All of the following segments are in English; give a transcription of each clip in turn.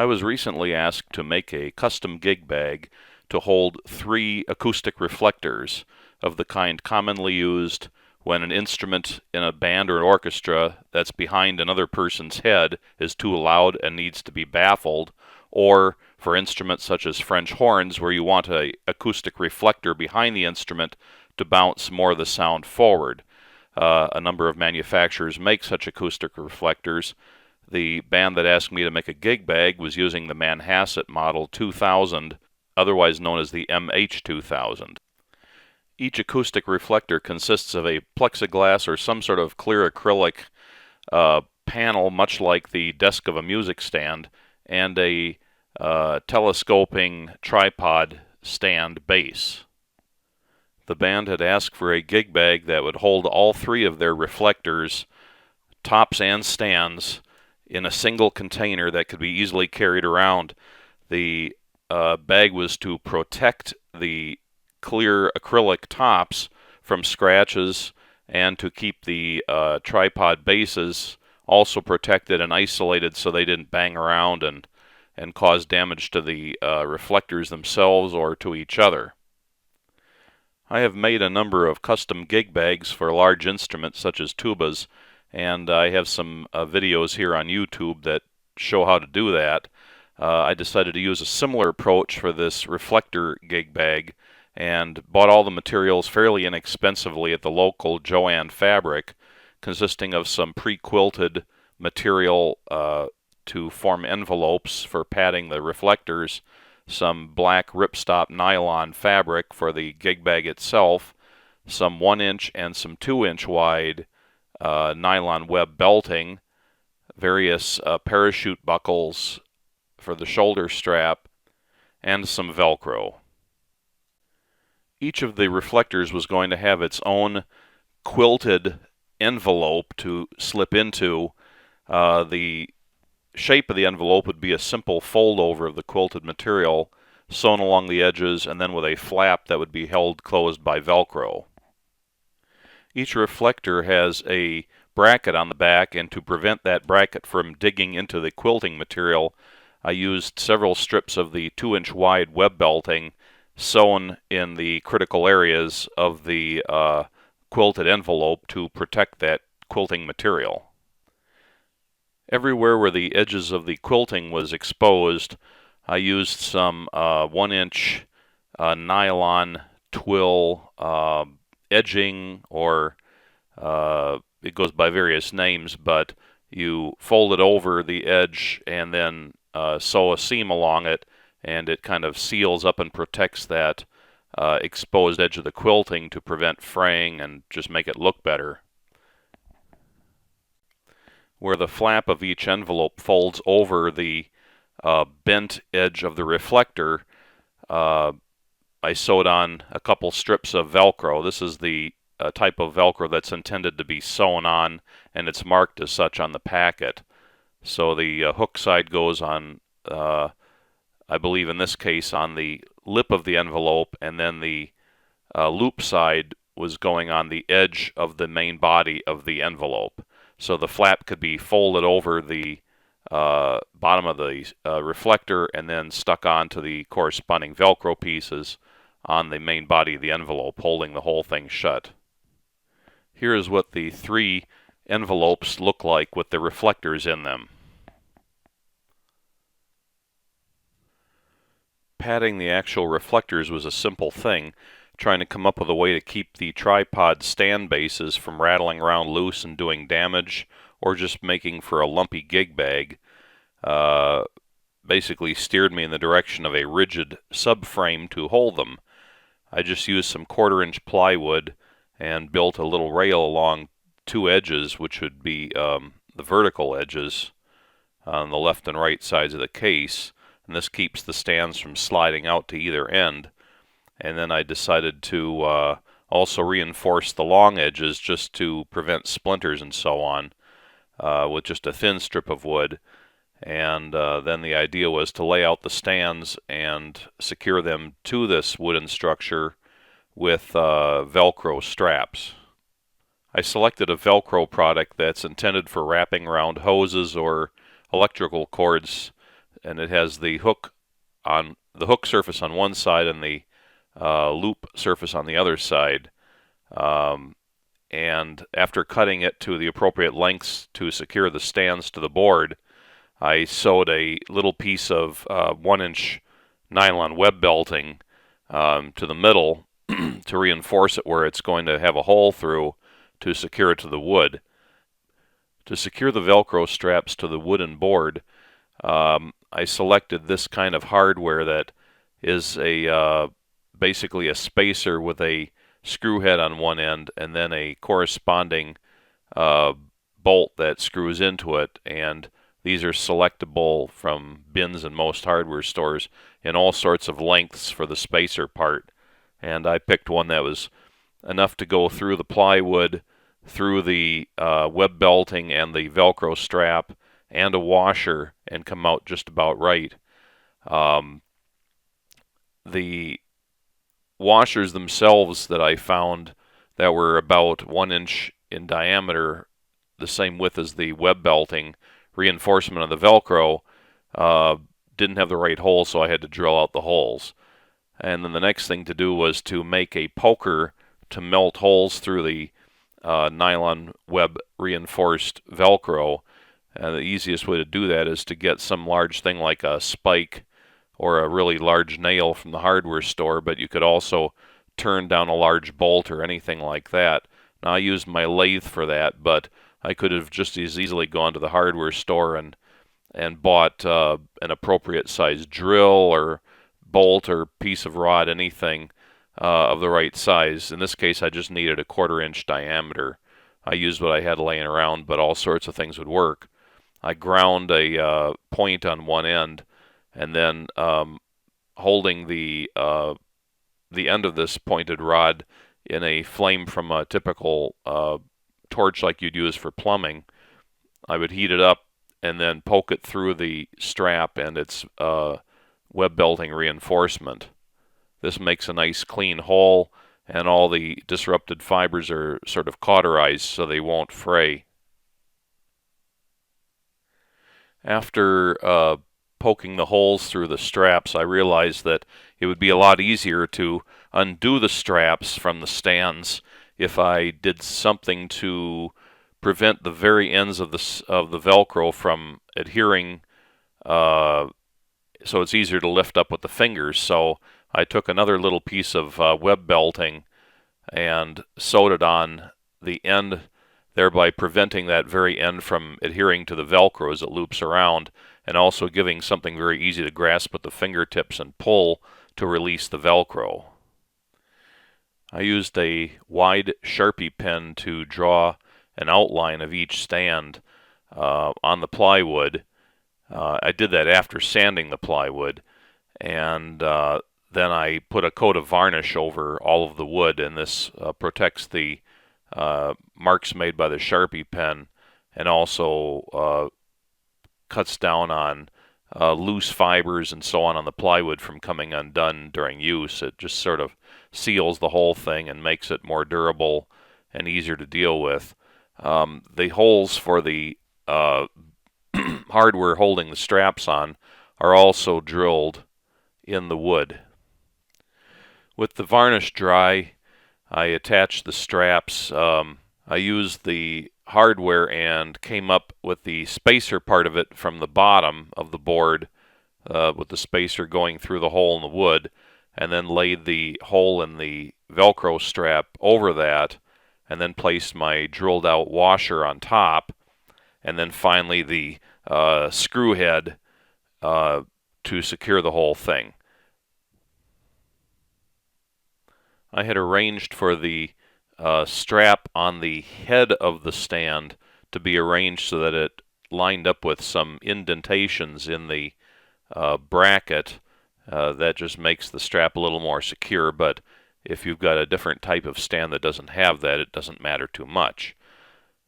I was recently asked to make a custom gig bag to hold 3 acoustic reflectors of the kind commonly used when an instrument in a band or an orchestra that's behind another person's head is too loud and needs to be baffled, or for instruments such as French horns where you want an acoustic reflector behind the instrument to bounce more of the sound forward. A number of manufacturers make such acoustic reflectors. The band that asked me to make a gig bag was using the Manhasset Model 2000, otherwise known as the MH2000. Each acoustic reflector consists of a plexiglass or some sort of clear acrylic panel, much like the desk of a music stand, and a telescoping tripod stand base. The band had asked for a gig bag that would hold all 3 of their reflectors, tops and stands, in a single container that could be easily carried around. The bag was to protect the clear acrylic tops from scratches and to keep the tripod bases also protected and isolated so they didn't bang around and cause damage to the reflectors themselves or to each other. I have made a number of custom gig bags for large instruments such as tubas, and I have some videos here on YouTube that show how to do that. I decided to use a similar approach for this reflector gig bag and bought all the materials fairly inexpensively at the local Jo-Ann Fabric, consisting of some pre-quilted material to form envelopes for padding the reflectors, some black ripstop nylon fabric for the gig bag itself, some 1-inch and some 2-inch wide nylon web belting, various parachute buckles for the shoulder strap, and some Velcro. Each of the reflectors was going to have its own quilted envelope to slip into. The shape of the envelope would be a simple fold over of the quilted material sewn along the edges and then with a flap that would be held closed by Velcro. Each reflector has a bracket on the back, and to prevent that bracket from digging into the quilting material, I used several strips of the 2-inch wide web belting sewn in the critical areas of the quilted envelope to protect that quilting material. Everywhere where the edges of the quilting was exposed, I used some 1-inch nylon twill edging, or it goes by various names, but you fold it over the edge and then sew a seam along it, and it kind of seals up and protects that exposed edge of the quilting to prevent fraying and just make it look better. Where the flap of each envelope folds over the bent edge of the reflector, I sewed on a couple strips of Velcro. This is the type of Velcro that's intended to be sewn on, and it's marked as such on the packet. So the hook side goes on, I believe in this case, on the lip of the envelope, and then the loop side was going on the edge of the main body of the envelope. So the flap could be folded over the bottom of the reflector and then stuck onto the corresponding Velcro pieces on the main body of the envelope, holding the whole thing shut. Here is what the 3 envelopes look like with the reflectors in them. Padding the actual reflectors was a simple thing, trying to come up with a way to keep the tripod stand bases from rattling around loose and doing damage, or just making for a lumpy gig bag. Basically steered me in the direction of a rigid subframe to hold them. I just used some 1/4-inch plywood and built a little rail along 2 edges, which would be the vertical edges on the left and right sides of the case, and this keeps the stands from sliding out to either end. And then I decided to also reinforce the long edges just to prevent splinters and so on with just a thin strip of wood. And then the idea was to lay out the stands and secure them to this wooden structure with Velcro straps. I selected a Velcro product that's intended for wrapping around hoses or electrical cords and it has the hook surface on one side and the loop surface on the other side. And after cutting it to the appropriate lengths to secure the stands to the board, I sewed a little piece of 1-inch nylon web belting to the middle to reinforce it where it's going to have a hole through to secure it to the wood. To secure the Velcro straps to the wooden board, I selected this kind of hardware that is basically a spacer with a screw head on one end and then a corresponding bolt that screws into it, and these are selectable from bins in most hardware stores in all sorts of lengths for the spacer part. And I picked one that was enough to go through the plywood, through the web belting and the Velcro strap, and a washer, and come out just about right. The washers themselves that I found that were about 1 inch in diameter, the same width as the web belting reinforcement of the Velcro, didn't have the right hole, so I had to drill out the holes. And then the next thing to do was to make a poker to melt holes through the nylon web reinforced Velcro. The easiest way to do that is to get some large thing like a spike or a really large nail from the hardware store, but you could also turn down a large bolt or anything like that. Now I used my lathe for that, but I could have just as easily gone to the hardware store and bought an appropriate size drill or bolt or piece of rod, anything of the right size. In this case, I just needed a 1/4 inch diameter. I used what I had laying around, but all sorts of things would work. I ground a point on one end, and then holding the end of this pointed rod in a flame from a typical torch like you'd use for plumbing, I would heat it up and then poke it through the strap and its web belting reinforcement. This makes a nice clean hole, and all the disrupted fibers are sort of cauterized so they won't fray. After poking the holes through the straps, I realized that it would be a lot easier to undo the straps from the stands if I did something to prevent the very ends of the Velcro from adhering, so it's easier to lift up with the fingers. So I took another little piece of web belting and sewed it on the end, thereby preventing that very end from adhering to the Velcro as it loops around, and also giving something very easy to grasp with the fingertips and pull to release the Velcro. I used a wide Sharpie pen to draw an outline of each stand on the plywood. I did that after sanding the plywood, and then I put a coat of varnish over all of the wood, and this protects the marks made by the Sharpie pen, and also cuts down on loose fibers and so on the plywood from coming undone during use. It just sort of seals the whole thing and makes it more durable and easier to deal with. The holes for the hardware holding the straps on are also drilled in the wood. With the varnish dry, I attached the straps. I used the hardware and came up with the spacer part of it from the bottom of the board, with the spacer going through the hole in the wood, and then laid the hole in the Velcro strap over that, and then placed my drilled out washer on top, and then finally the screw head to secure the whole thing. I had arranged for the strap on the head of the stand to be arranged so that it lined up with some indentations in the bracket. That just makes the strap a little more secure, but if you've got a different type of stand that doesn't have that, it doesn't matter too much.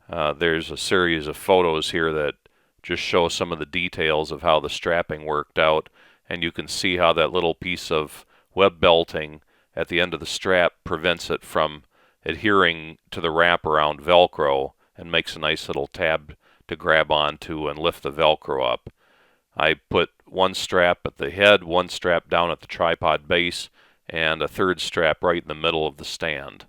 There's a series of photos here that just show some of the details of how the strapping worked out, and you can see how that little piece of web belting at the end of the strap prevents it from adhering to the wraparound Velcro and makes a nice little tab to grab onto and lift the Velcro up. I put one strap at the head, one strap down at the tripod base, and a third strap right in the middle of the stand.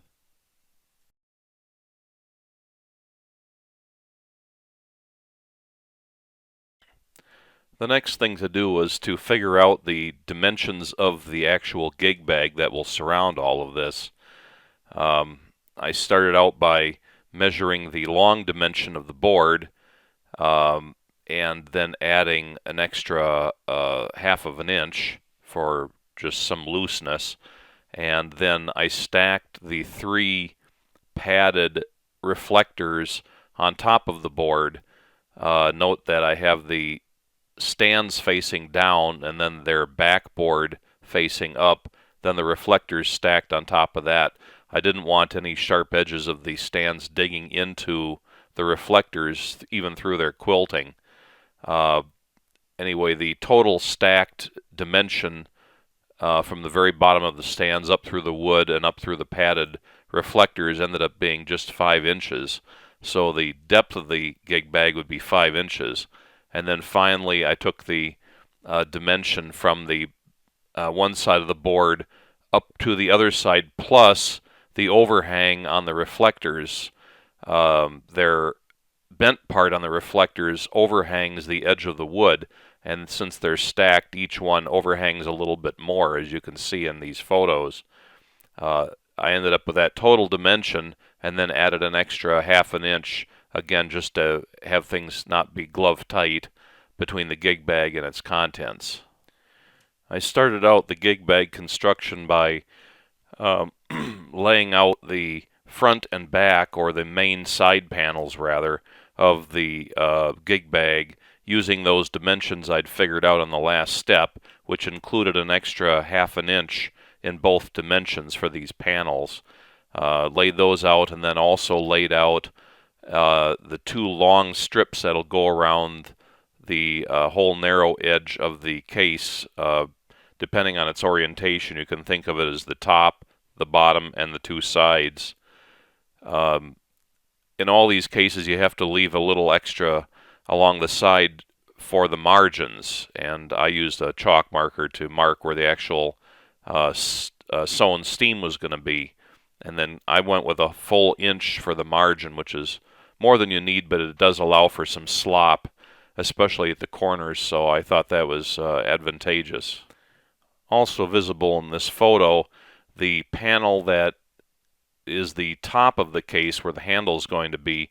The next thing to do was to figure out the dimensions of the actual gig bag that will surround all of this. I started out by measuring the long dimension of the board, and then adding an extra half of an inch for just some looseness. And then I stacked the 3 padded reflectors on top of the board. Note that I have the stands facing down and then their backboard facing up, then the reflectors stacked on top of that. I didn't want any sharp edges of the stands digging into the reflectors even through their quilting. Anyway, the total stacked dimension from the very bottom of the stands up through the wood and up through the padded reflectors ended up being just 5 inches. So the depth of the gig bag would be 5 inches. And then finally I took the dimension from the one side of the board up to the other side plus the overhang on the reflectors. Their bent part on the reflectors overhangs the edge of the wood, and since they're stacked, each one overhangs a little bit more, as you can see in these photos. I ended up with that total dimension and then added an extra half an inch, again just to have things not be glove tight between the gig bag and its contents. I started out the gig bag construction by laying out the front and back, or the main side panels rather, of the gig bag using those dimensions I'd figured out on the last step, which included an extra half an inch in both dimensions for these panels. Laid those out, and then also laid out the 2 long strips that'll go around the whole narrow edge of the case. Depending on its orientation, you can think of it as the top, the bottom, and the 2 sides. In all these cases, you have to leave a little extra along the side for the margins, and I used a chalk marker to mark where the actual sewn seam was going to be. And then I went with a full inch for the margin, which is more than you need, but it does allow for some slop, especially at the corners, so I thought that was advantageous. Also visible in this photo, the panel that is the top of the case where the handle is going to be,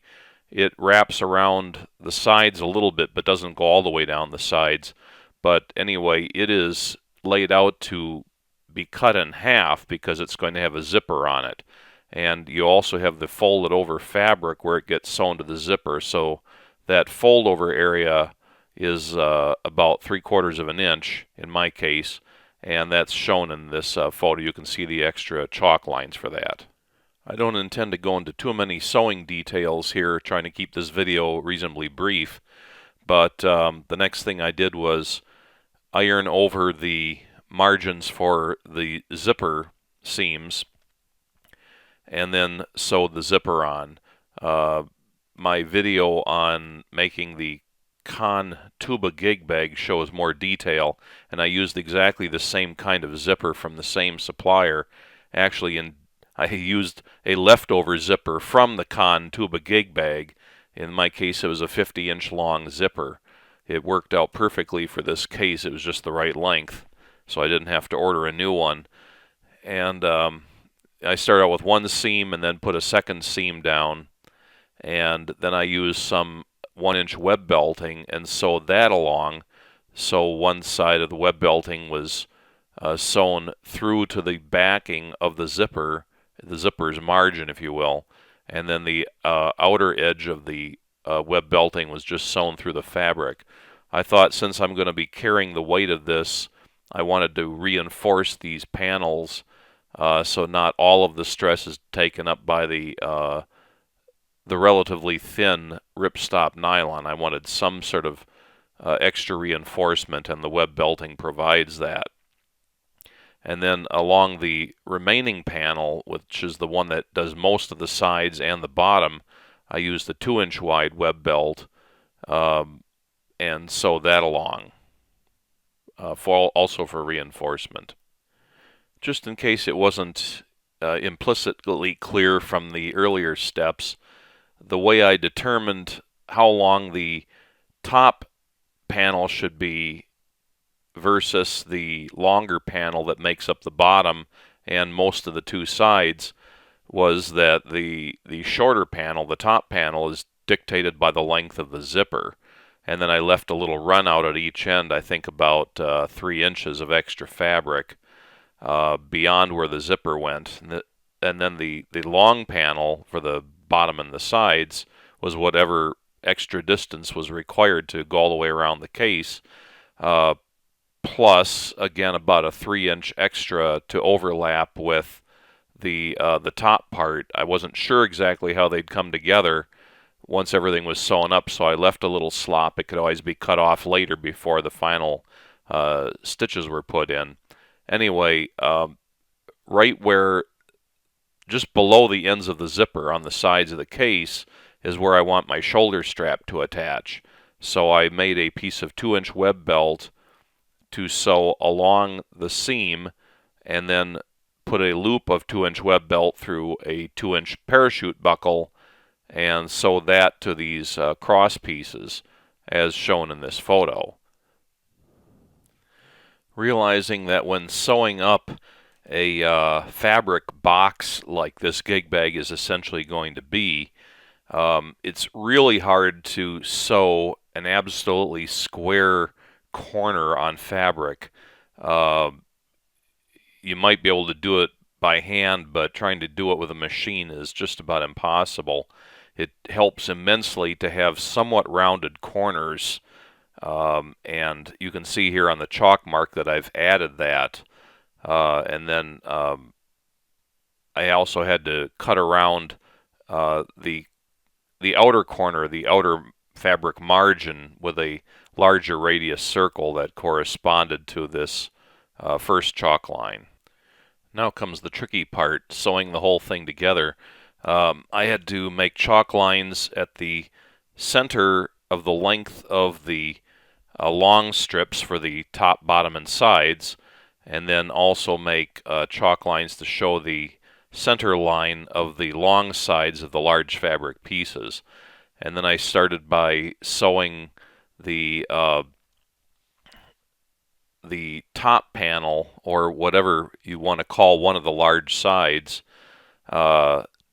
it wraps around the sides a little bit but doesn't go all the way down the sides. But anyway, it is laid out to be cut in half because it's going to have a zipper on it. And you also have the folded over fabric where it gets sewn to the zipper, so that fold over area is about 3/4 of an inch in my case, and that's shown in this photo. You can see the extra chalk lines for that. I don't intend to go into too many sewing details here, trying to keep this video reasonably brief, but the next thing I did was iron over the margins for the zipper seams and then sew the zipper on. My video on making the Con Tuba gig bag shows more detail, and I used exactly the same kind of zipper from the same supplier. Actually, I used a leftover zipper from the Con Tuba gig bag. In my case, it was a 50-inch long zipper. It worked out perfectly for this case. It was just the right length, so I didn't have to order a new one. And I started out with one seam and then put a second seam down, and then I used some 1-inch web belting and sewed that along. So one side of the web belting was sewn through to the backing of the zipper's margin, if you will, and then the outer edge of the web belting was just sewn through the fabric. I thought, since I'm going to be carrying the weight of this, I wanted to reinforce these panels so not all of the stress is taken up by the relatively thin ripstop nylon. I wanted some sort of extra reinforcement, and the web belting provides that. And then along the remaining panel, which is the one that does most of the sides and the bottom, I used the 2-inch wide web belt and sew that along. also for reinforcement. Just in case it wasn't implicitly clear from the earlier steps, the way I determined how long the top panel should be versus the longer panel that makes up the bottom and most of the two sides was that the shorter panel, the top panel, is dictated by the length of the zipper. And then I left a little run out at each end, I think about 3 inches of extra fabric beyond where the zipper went. And then the long panel for the bottom and the sides was whatever extra distance was required to go all the way around the case, plus, again, about a 3-inch extra to overlap with the top part. I wasn't sure exactly how they'd come together once everything was sewn up, so I left a little slop. It could always be cut off later before the final stitches were put in. Anyway, right where, just below the ends of the zipper on the sides of the case, is where I want my shoulder strap to attach. So I made a piece of 2-inch web belt to sew along the seam, and then put a loop of 2-inch web belt through a 2-inch parachute buckle and sew that to these cross pieces as shown in this photo. Realizing that when sewing up a fabric box like this gig bag is essentially going to be, it's really hard to sew an absolutely square corner on fabric. You might be able to do it by hand, but trying to do it with a machine is just about impossible. It helps immensely to have somewhat rounded corners, and you can see here on the chalk mark that I've added that. And then I also had to cut around the outer corner, the outer fabric margin, with a larger radius circle that corresponded to this first chalk line. Now comes the tricky part, sewing the whole thing together. I had to make chalk lines at the center of the length of the long strips for the top, bottom, and sides, and then also make chalk lines to show the center line of the long sides of the large fabric pieces. And then I started by sewing the top panel, or whatever you want to call one of the large sides,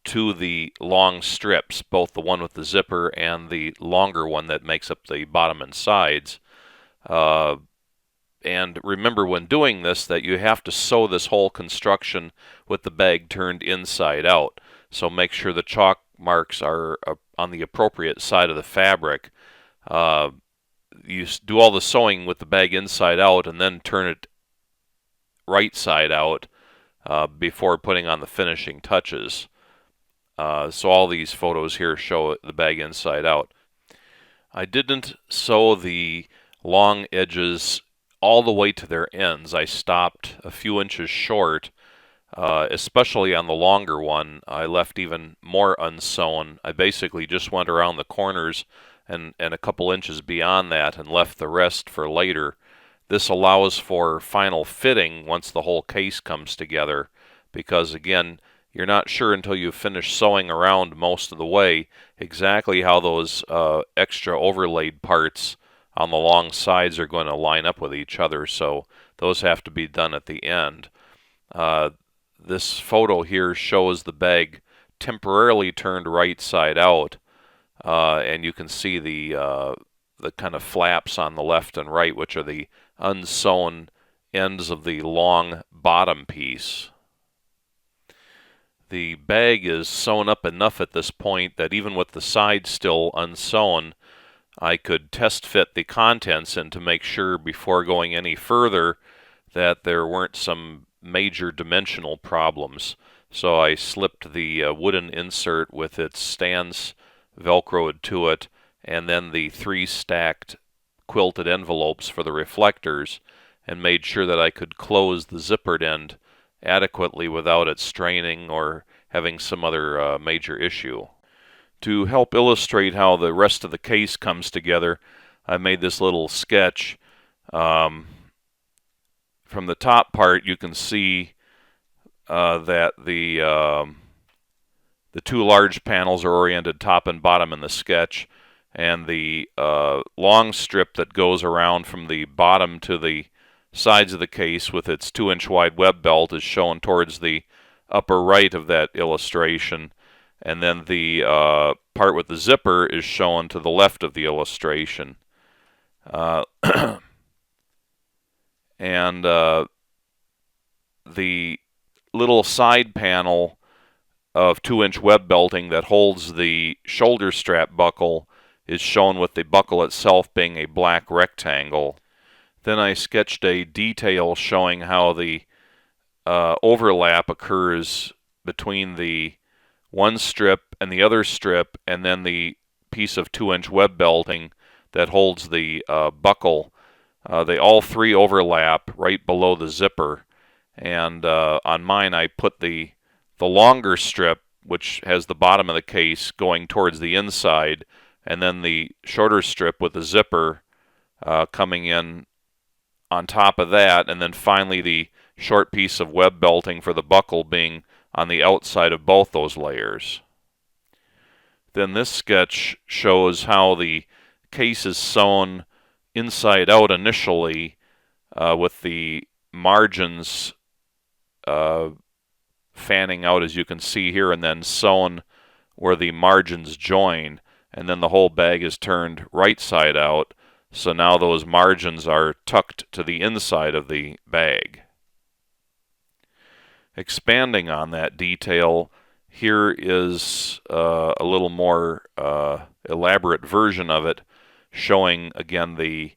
to the long strips, both the one with the zipper and the longer one that makes up the bottom and sides. And remember when doing this that you have to sew this whole construction with the bag turned inside out. So make sure the chalk marks are on the appropriate side of the fabric. You do all the sewing with the bag inside out and then turn it right side out before putting on the finishing touches. So all these photos here show the bag inside out. I didn't sew the long edges all the way to their ends. I stopped a few inches short, especially on the longer one. I left even more unsewn. I basically just went around the corners and a couple inches beyond that and left the rest for later. This allows for final fitting once the whole case comes together, because again, you're not sure until you finish sewing around most of the way exactly how those extra overlaid parts on the long sides are going to line up with each other, so those have to be done at the end. This photo here shows the bag temporarily turned right side out, and you can see the kind of flaps on the left and right, which are the unsewn ends of the long bottom piece. The bag is sewn up enough at this point that even with the sides still unsewn, I could test fit the contents and to make sure before going any further that there weren't some major dimensional problems. So I slipped the wooden insert with its stands velcroed to it, and then the 3 stacked quilted envelopes for the reflectors, and made sure that I could close the zippered end adequately without it straining or having some other major issue. To help illustrate how the rest of the case comes together, I made this little sketch. from the top part, you can see that the two large panels are oriented top and bottom in the sketch, and the long strip that goes around from the bottom to the sides of the case with its 2-inch wide web belt is shown towards the upper right of that illustration, and then the part with the zipper is shown to the left of the illustration. And the little side panel of 2-inch web belting that holds the shoulder strap buckle is shown with the buckle itself being a black rectangle. Then I sketched a detail showing how the overlap occurs between the one strip and the other strip, and then the piece of 2-inch web belting that holds the buckle. They all three overlap right below the zipper, and on mine I put the longer strip, which has the bottom of the case going towards the inside, and then the shorter strip with the zipper coming in on top of that, and then finally the short piece of web belting for the buckle being on the outside of both those layers. Then this sketch shows how the case is sewn inside out initially with the margins fanning out, as you can see here, and then sewn where the margins join, and then the whole bag is turned right side out, so now those margins are tucked to the inside of the bag. Expanding on that detail, here is a little more elaborate version of it, showing again the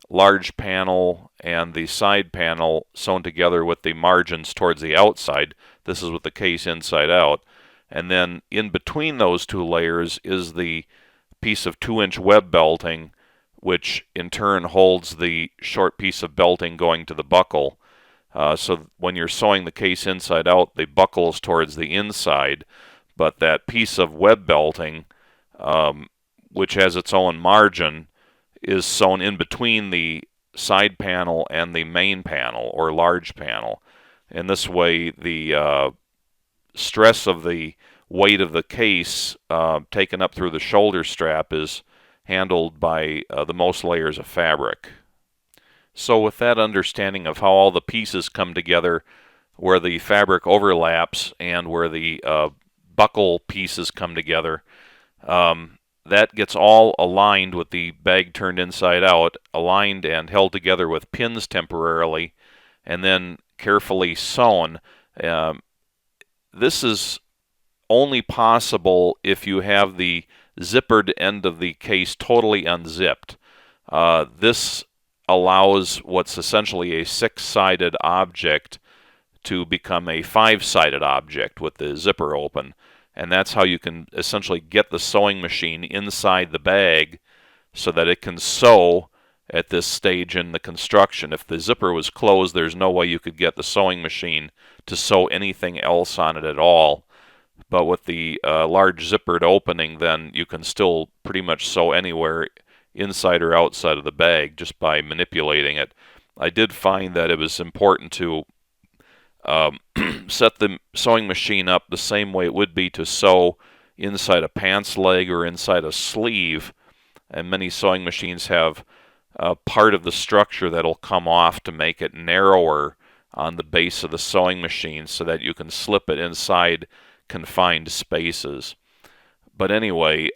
large panel and the side panel sewn together with the margins towards the outside. This is with the case inside out. And then in between those two layers is the piece of 2-inch web belting, which in turn holds the short piece of belting going to the buckle. So when you're sewing the case inside out, the buckle is towards the inside, but that piece of web belting, which has its own margin, is sewn in between the side panel and the main panel or large panel. In this way, the stress of the weight of the case taken up through the shoulder strap is handled by the most layers of fabric. So with that understanding of how all the pieces come together, where the fabric overlaps and where the buckle pieces come together, that gets all aligned with the bag turned inside out, aligned and held together with pins temporarily, and then carefully sewn. This is only possible if you have the zippered end of the case totally unzipped. This allows what's essentially a 6-sided object to become a 5-sided object with the zipper open. And that's how you can essentially get the sewing machine inside the bag so that it can sew at this stage in the construction. If the zipper was closed, there's no way you could get the sewing machine to sew anything else on it at all. But with the large zippered opening, then you can still pretty much sew anywhere inside or outside of the bag just by manipulating it. I did find that it was important to set the sewing machine up the same way it would be to sew inside a pants leg or inside a sleeve, and many sewing machines have part of the structure that'll come off to make it narrower on the base of the sewing machine so that you can slip it inside confined spaces. But anyway,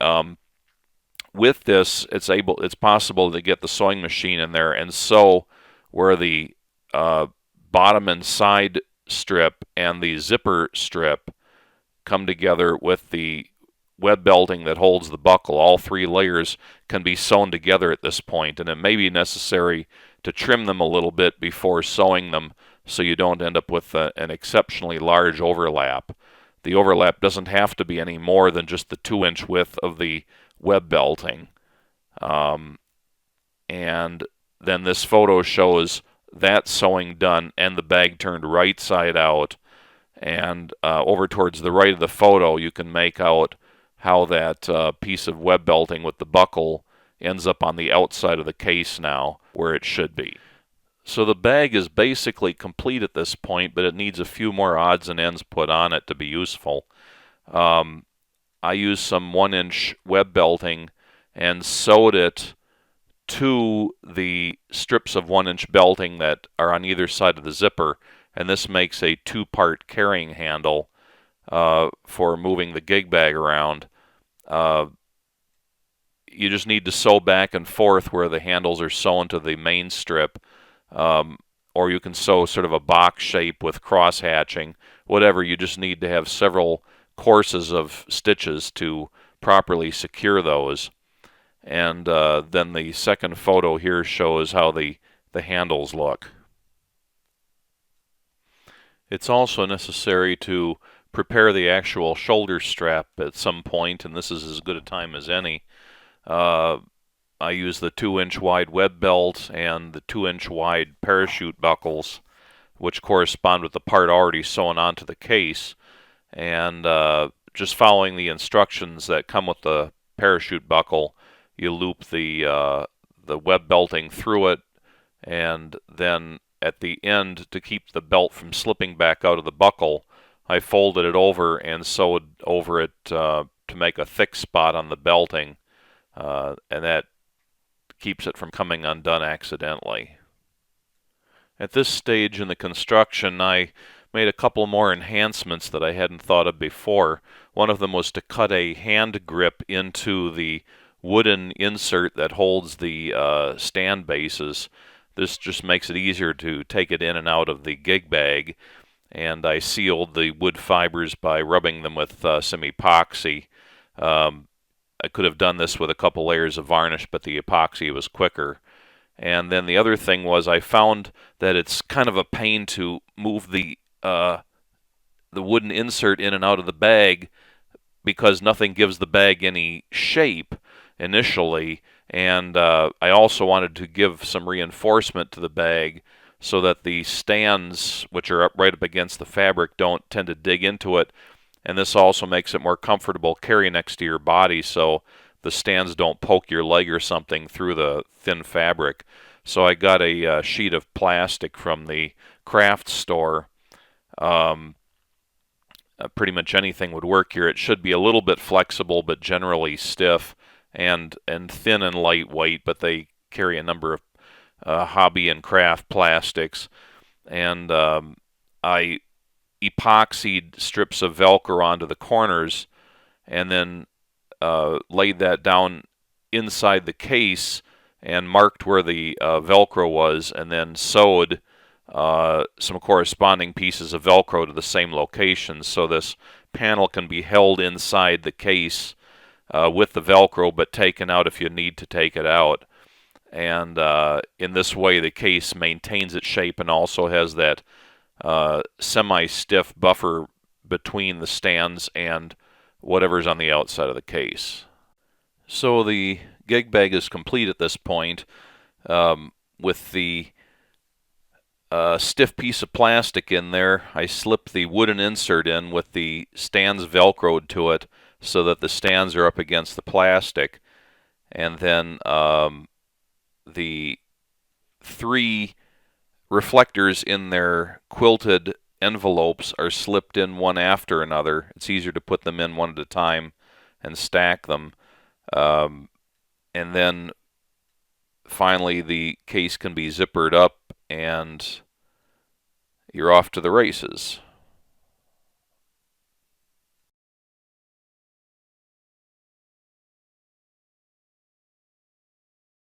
with this, it's possible to get the sewing machine in there and sew where the bottom and side strip and the zipper strip come together with the web belting that holds the buckle. All 3 layers can be sewn together at this point, and it may be necessary to trim them a little bit before sewing them so you don't end up with an exceptionally large overlap. The overlap doesn't have to be any more than just the 2-inch width of the web belting. And then this photo shows that sewing done and the bag turned right side out. And over towards the right of the photo, you can make out how that piece of web belting with the buckle ends up on the outside of the case now, where it should be. So the bag is basically complete at this point, but it needs a few more odds and ends put on it to be useful. Um, I used some 1-inch web belting and sewed it to the strips of 1-inch belting that are on either side of the zipper, and this makes a two-part carrying handle for moving the gig bag around. Uh, you just need to sew back and forth where the handles are sewn to the main strip, um, or you can sew sort of a box shape with cross hatching. Whatever, you just need to have several courses of stitches to properly secure those. And then the second photo here shows how the handles look. It's also necessary to prepare the actual shoulder strap at some point, and this is as good a time as any. Uh, I use the 2-inch wide web belt and the 2-inch wide parachute buckles, which correspond with the part already sewn onto the case. And just following the instructions that come with the parachute buckle, you loop the web belting through it, and then at the end, to keep the belt from slipping back out of the buckle, I folded it over and sewed over it to make a thick spot on the belting, and that keeps it from coming undone accidentally. At this stage in the construction, I made a couple more enhancements that I hadn't thought of before. One of them was to cut a hand grip into the wooden insert that holds the stand bases. This just makes it easier to take it in and out of the gig bag, and I sealed the wood fibers by rubbing them with some epoxy. I could have done this with a couple layers of varnish, but the epoxy was quicker. And then the other thing was I found that it's kind of a pain to move the wooden insert in and out of the bag because nothing gives the bag any shape initially. And I also wanted to give some reinforcement to the bag so that the stands, which are right up against the fabric, don't tend to dig into it. And this also makes it more comfortable carry next to your body so the stands don't poke your leg or something through the thin fabric. So I got a sheet of plastic from the craft store. Um, Pretty much anything would work here. It should be a little bit flexible, but generally stiff and thin and lightweight, but they carry a number of hobby and craft plastics. And I epoxied strips of Velcro onto the corners and then laid that down inside the case and marked where the Velcro was, and then sewed some corresponding pieces of Velcro to the same location, so this panel can be held inside the case with the Velcro, but taken out if you need to take it out. And in this way, the case maintains its shape and also has that semi-stiff buffer between the stands and whatever's on the outside of the case. So the gig bag is complete at this point. With the stiff piece of plastic in there, I slipped the wooden insert in with the stands Velcroed to it so that the stands are up against the plastic. And then the 3 reflectors in their quilted envelopes are slipped in one after another. It's easier to put them in one at a time and stack them. And then finally the case can be zippered up and you're off to the races.